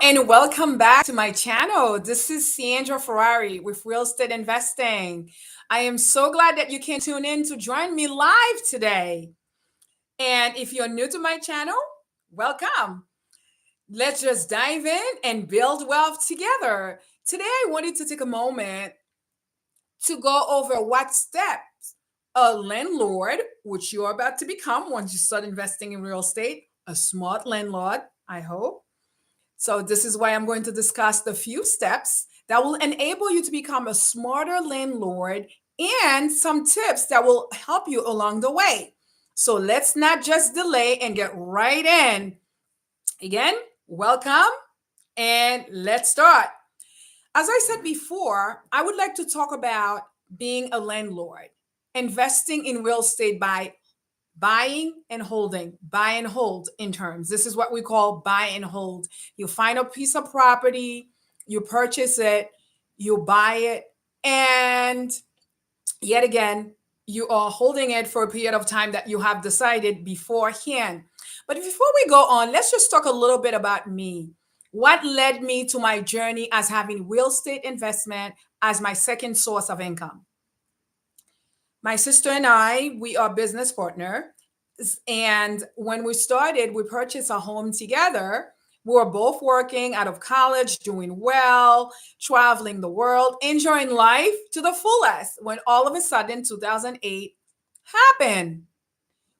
and welcome back to my channel. This is Sandra Ferrari with Real Estate Investing. I am so glad that you can tune in to join me live today. And if you're new to my channel, welcome. Let's just dive in and build wealth together. Today, I wanted to take a moment to go over what steps a landlord, which you're about to become once you start investing in real estate, a smart landlord, I hope. So, this is why I'm going to discuss the few steps that will enable you to become a smarter landlord and some tips that will help you along the way. So, let's not just delay and get right in. Again, welcome and let's start. As I said before, I would like to talk about being a landlord, investing in real estate by buying and holding, buy and hold in terms. This is what we call buy and hold. You find a piece of property, you purchase it, you buy it, and yet again, you are holding it for a period of time that you have decided beforehand. But before we go on, let's just talk a little bit about me. What led me to my journey as having real estate investment as my second source of income? My sister and I, we are business partner. And when we started, we purchased a home together. We were both working out of college, doing well, traveling the world, enjoying life to the fullest. When all of a sudden, 2008 happened.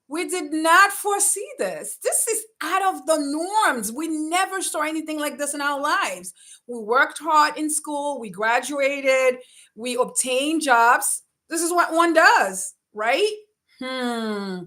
We did not foresee this. This is out of the norms. We never saw anything like this in our lives. We worked hard in school, we graduated, we obtained jobs. This is what one does, right? Hmm.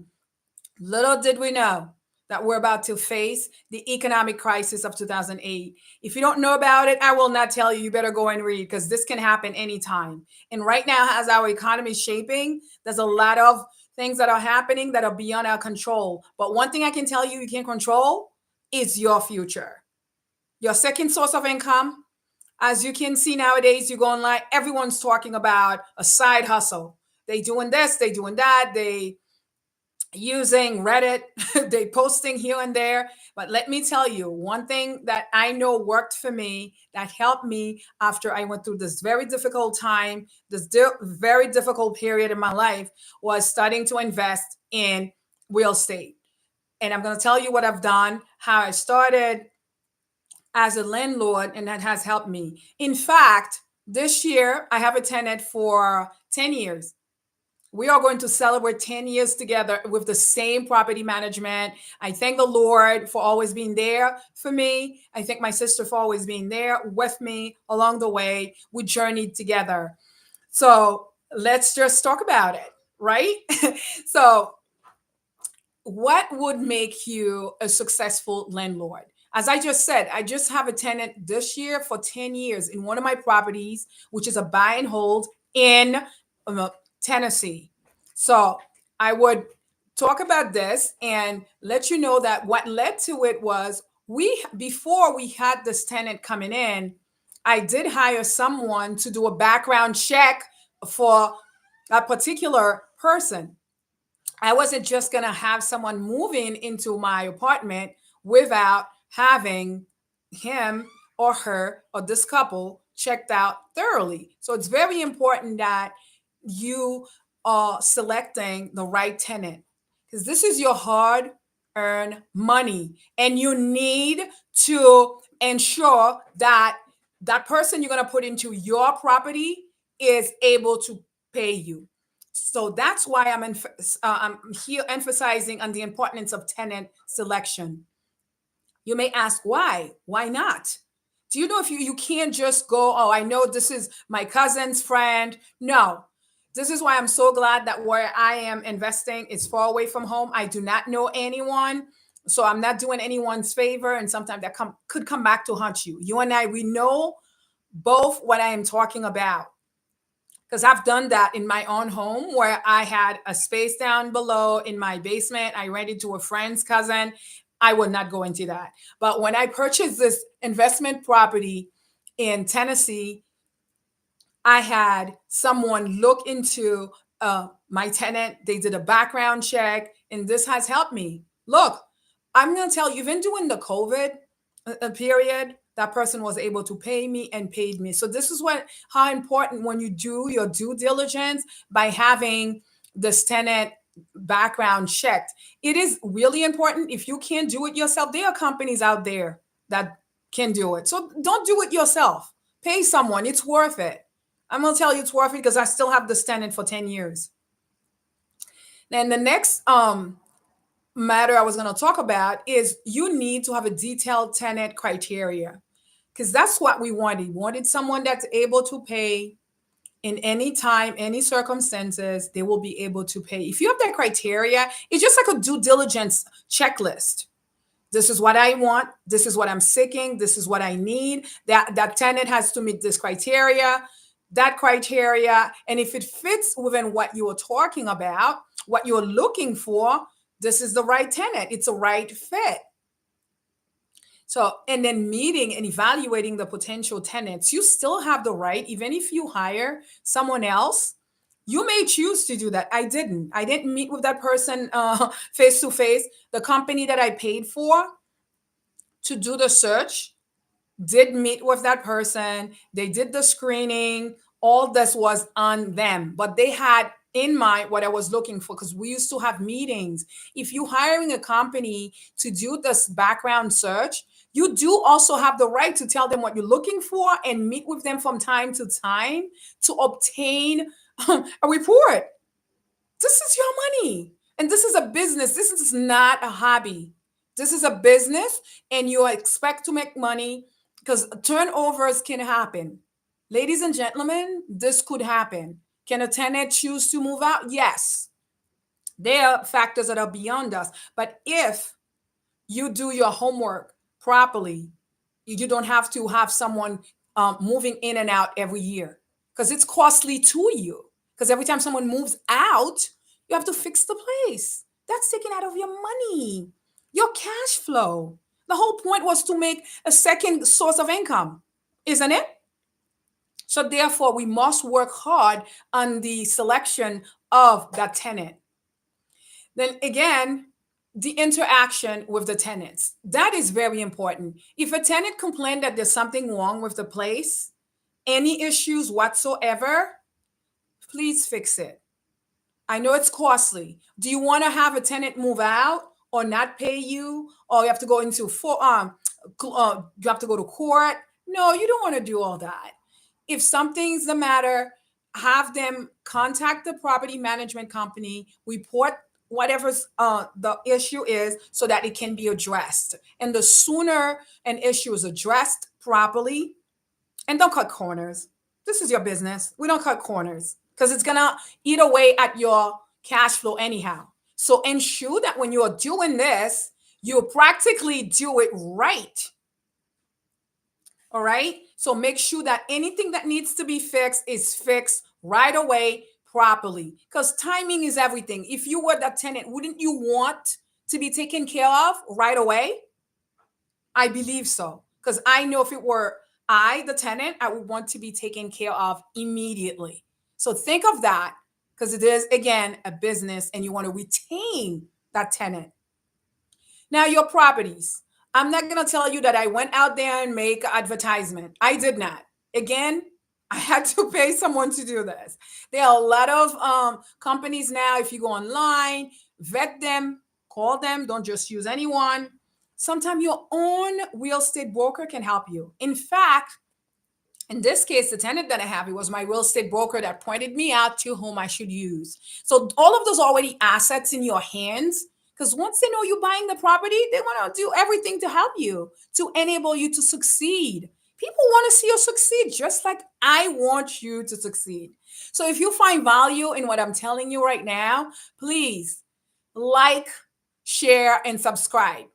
Little did we know that we're about to face the economic crisis of 2008. If you don't know about it, I will not tell you. You better go and read because this can happen anytime. And right now, as our economy is shaping, there's a lot of things that are happening that are beyond our control. But one thing I can tell you you can control is your future. Your second source of income, as you can see nowadays, you go online, everyone's talking about a side hustle. They doing this, they doing that, they using Reddit, they posting here and there. But let me tell you, one thing that I know worked for me, that helped me after I went through this very difficult time, very difficult period in my life, was starting to invest in real estate. And I'm going to tell you what I've done, how I started as a landlord, and that has helped me. In fact, this year I have a tenant for 10 years. We are going to celebrate 10 years together with the same property management. I thank the Lord for always being there for me. I thank my sister for always being there with me along the way. We journeyed together. So let's just talk about it, right? So, what would make you a successful landlord? As I just said, I just have a tenant this year for 10 years in one of my properties, which is a buy and hold in Tennessee. So I would talk about this and let you know that what led to it was before we had this tenant coming in, I did hire someone to do a background check for a particular person. I wasn't just going to have someone moving into my apartment without having him or her or this couple checked out thoroughly. So it's very important that you are selecting the right tenant because this is your hard earned money and you need to ensure that that person you're going to put into your property is able to pay you. So that's why I'm here emphasizing on the importance of tenant selection. You may ask why? Why not? Do you know if you can't just go, oh, I know this is my cousin's friend. No. This is why I'm so glad that where I am investing is far away from home. I do not know anyone. So I'm not doing anyone's favor. And sometimes that could come back to haunt you. You and I, we know both what I am talking about because I've done that in my own home where I had a space down below in my basement. I rented to a friend's cousin. I will not go into that. But when I purchased this investment property in Tennessee, I had someone look into my tenant. They did a background check, and this has helped me. Look, I'm going to tell you, even during the COVID period, that person was able to pay me and paid me. So this is what how important when you do your due diligence by having this tenant background checked. It is really important. If you can't do it yourself, there are companies out there that can do it. So don't do it yourself. Pay someone. It's worth it. I'm gonna tell you it's worth it because I still have this tenant for 10 years. Then the next matter I was going to talk about is you need to have a detailed tenant criteria because that's what we wanted. We wanted someone that's able to pay in any time, any circumstances, they will be able to pay. If you have that criteria, it's just like a due diligence checklist. This is what I want. This is what I'm seeking. This is what I need. That tenant has to meet this criteria, that criteria. And if it fits within what you are talking about, what you're looking for, this is the right tenant. It's a right fit. So, and then meeting and evaluating the potential tenants, you still have the right, even if you hire someone else, you may choose to do that. I didn't. I didn't meet with that person face to face. The company that I paid for to do the search did meet with that person. They did the screening. All this was on them, but they had in mind what I was looking for because we used to have meetings. If you're hiring a company to do this background search, you do also have the right to tell them what you're looking for and meet with them from time to time to obtain a report. This is your money. And this is a business. This is not a hobby. This is a business, and you expect to make money because turnovers can happen. Ladies and gentlemen, this could happen. Can a tenant choose to move out? Yes. There are factors that are beyond us. But if you do your homework properly, you don't have to have someone moving in and out every year because it's costly to you. Because every time someone moves out, you have to fix the place. That's taken out of your money, your cash flow. The whole point was to make a second source of income, isn't it? So therefore, we must work hard on the selection of that tenant. Then again, the interaction with the tenants. That is very important. If a tenant complained that there's something wrong with the place, any issues whatsoever, please fix it. I know it's costly. Do you want to have a tenant move out or not pay you, or you have to go into you have to go to court? No, you don't want to do all that. If something's the matter, have them contact the property management company, report whatever's the issue is so that it can be addressed. And the sooner an issue is addressed properly, and don't cut corners. This is your business. We don't cut corners because it's going to eat away at your cash flow anyhow. So ensure that when you're doing this, you practically do it right. All right. So make sure that anything that needs to be fixed is fixed right away properly because timing is everything. If you were that tenant, wouldn't you want to be taken care of right away? I believe so because I know if it were I, the tenant, I would want to be taken care of immediately. So think of that because it is, again, a business and you want to retain that tenant. Now, your properties. I'm not going to tell you that I went out there and make advertisement. I did not. Again, I had to pay someone to do this. There are a lot of companies now. If you go online, vet them, call them. Don't just use anyone. Sometimes your own real estate broker can help you. In fact, in this case, the tenant that I have, it was my real estate broker that pointed me out to whom I should use. So all of those are already assets in your hands. Because once they know you're buying the property, they want to do everything to help you, to enable you to succeed. People want to see you succeed, just like I want you to succeed. So if you find value in what I'm telling you right now, please like, share, and subscribe.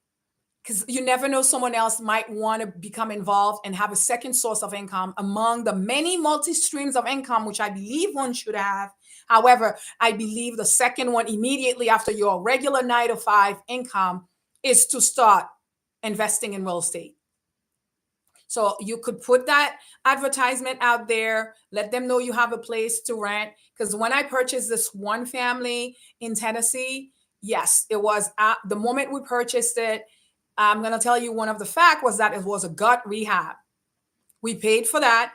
Because you never know, someone else might want to become involved and have a second source of income among the many multi streams of income, which I believe one should have. However, I believe the second one immediately after your regular 9 to 5 income is to start investing in real estate. So you could put that advertisement out there, let them know you have a place to rent. Because when I purchased this one family in Tennessee, yes, it was the moment we purchased it, I'm going to tell you one of the fact was that it was a gut rehab. We paid for that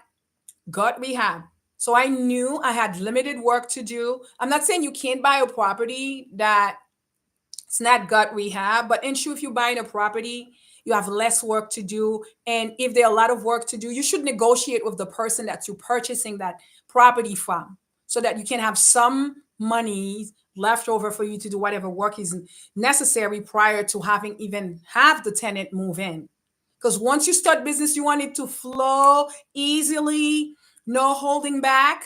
gut rehab. So I knew I had limited work to do. I'm not saying you can't buy a property that it's not gut rehab, but ensure if you're buying a property, you have less work to do. And if there are a lot of work to do, you should negotiate with the person that you're purchasing that property from so that you can have some money left over for you to do whatever work is necessary prior to having even have the tenant move in. Because once you start business, you want it to flow easily, no holding back.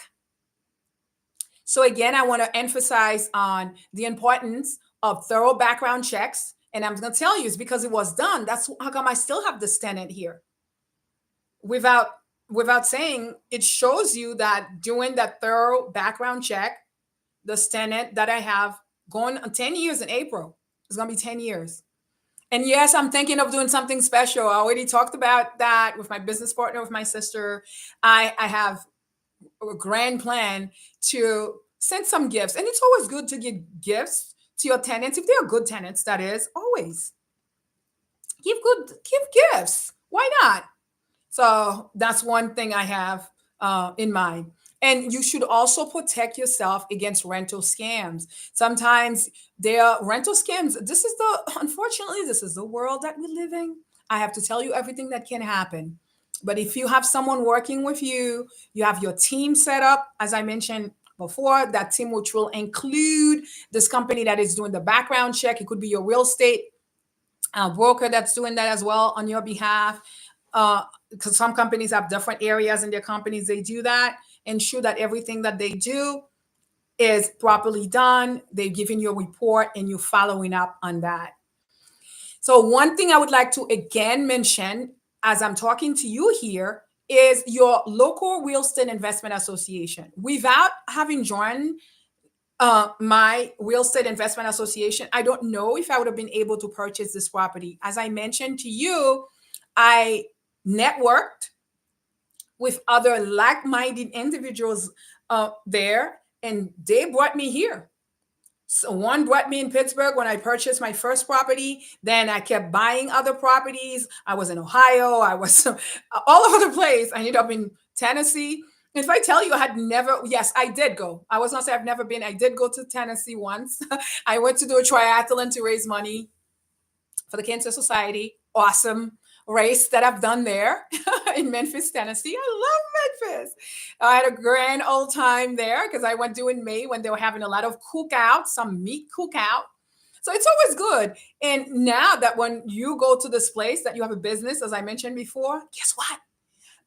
So again, I want to emphasize on the importance of thorough background checks. And I'm going to tell you, it's because it was done. That's how come I still have this tenant here. Without saying, it shows you that doing that thorough background check, this tenant that I have going on 10 years in April, it's going to be 10 years. And yes, I'm thinking of doing something special. I already talked about that with my business partner, with my sister. I have a grand plan to send some gifts. And it's always good to give gifts to your tenants. If they are good tenants, that is, always give gifts. Why not? So that's one thing I have in mind. And you should also protect yourself against rental scams. Sometimes there are rental scams. Unfortunately, this is the world that we live in. I have to tell you everything that can happen. But if you have someone working with you, you have your team set up, as I mentioned before, that team which will include this company that is doing the background check. It could be your real estate broker that's doing that as well on your behalf. Because some companies have different areas in their companies, they do that. Ensure that everything that they do is properly done. They're giving you a report and you're following up on that. So one thing I would like to again mention as I'm talking to you here is your local real estate investment association. Without having joined my real estate investment association, I don't know if I would have been able to purchase this property. As I mentioned to you, I networked with other like-minded individuals there, and they brought me here. So one brought me in Pittsburgh when I purchased my first property. Then I kept buying other properties. I was in Ohio. I was all over the place. I ended up in Tennessee. If I tell you I had never, yes, I did go. I was not say I've never been. I did go to Tennessee once. I went to do a triathlon to raise money for the Cancer Society. Awesome race that I've done there in Memphis, Tennessee. I love Memphis. I had a grand old time there because I went during May when they were having a lot of cookouts, some meat cookout. So it's always good. And now that when you go to this place that you have a business, as I mentioned before, guess what?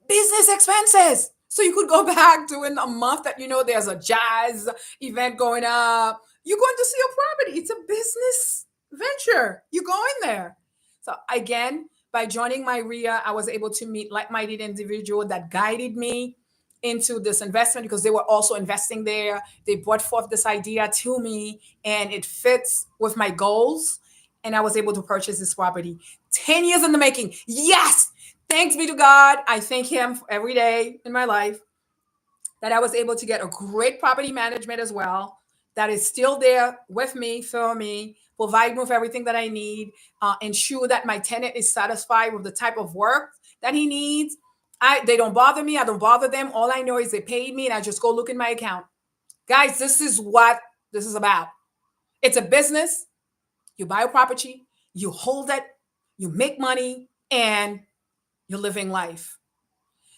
Business expenses. So you could go back during a month that you know there's a jazz event going up. You're going to see a property. It's a business venture. You go in there. So again, by joining my RIA, I was able to meet like-minded individuals that guided me into this investment because they were also investing there. They brought forth this idea to me and it fits with my goals. And I was able to purchase this property. 10 years in the making. Yes. Thanks be to God. I thank him every day in my life that I was able to get a great property management as well that is still there with me, for me, provide me with everything that I need, ensure that my tenant is satisfied with the type of work that he needs. They don't bother me. I don't bother them. All I know is they paid me and I just go look in my account. Guys, this is what this is about. It's a business. You buy a property, you hold it, you make money, and you're living life.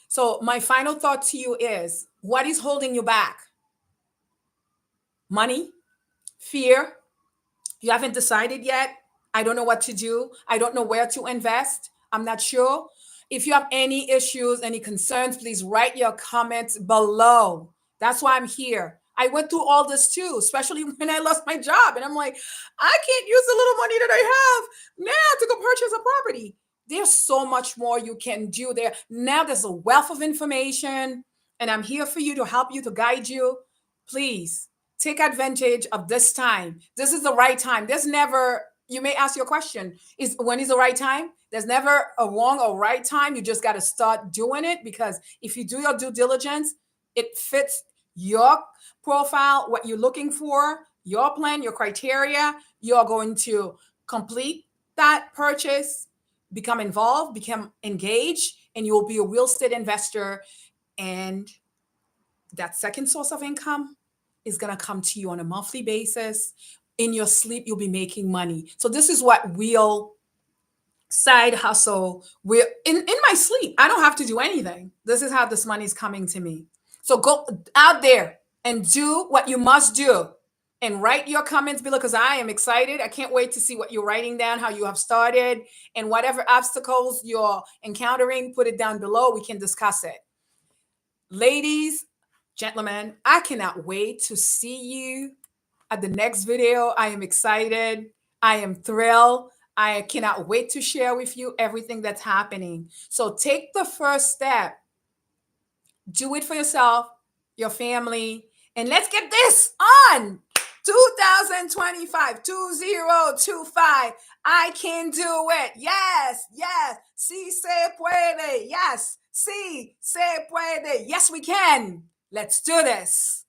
So my final thought to you is, what is holding you back? Money, fear, you haven't decided yet. I don't know what to do. I don't know where to invest. I'm not sure. If you have any issues, any concerns, please write your comments below. That's why I'm here. I went through all this too, especially when I lost my job. And I'm like, I can't use the little money that I have now to go purchase a property. There's so much more you can do there. Now there's a wealth of information, and I'm here for you to help you, to guide you. Please take advantage of this time. This is the right time. There's never, you may ask your question, when is the right time? There's never a wrong or right time. You just got to start doing it, because if you do your due diligence, it fits your profile, what you're looking for, your plan, your criteria, you're going to complete that purchase, become involved, become engaged, and you will be a real estate investor. And that second source of income is going to come to you on a monthly basis. In your sleep, you'll be making money. So this is what real side hustle where in my sleep, I don't have to do anything. This is how this money is coming to me. So go out there and do what you must do, and write your comments below, because I am excited. I can't wait to see what you're writing down, how you have started, and whatever obstacles you're encountering, put it down below. We can discuss it. Ladies, gentlemen, I cannot wait to see you at the next video. I am excited. I am thrilled. I cannot wait to share with you everything that's happening. So take the first step. Do it for yourself, your family, and let's get this on 2025, 2025. I can do it. Yes, yes. Sí se puede. Yes, sí se puede. Yes, we can. Let's do this.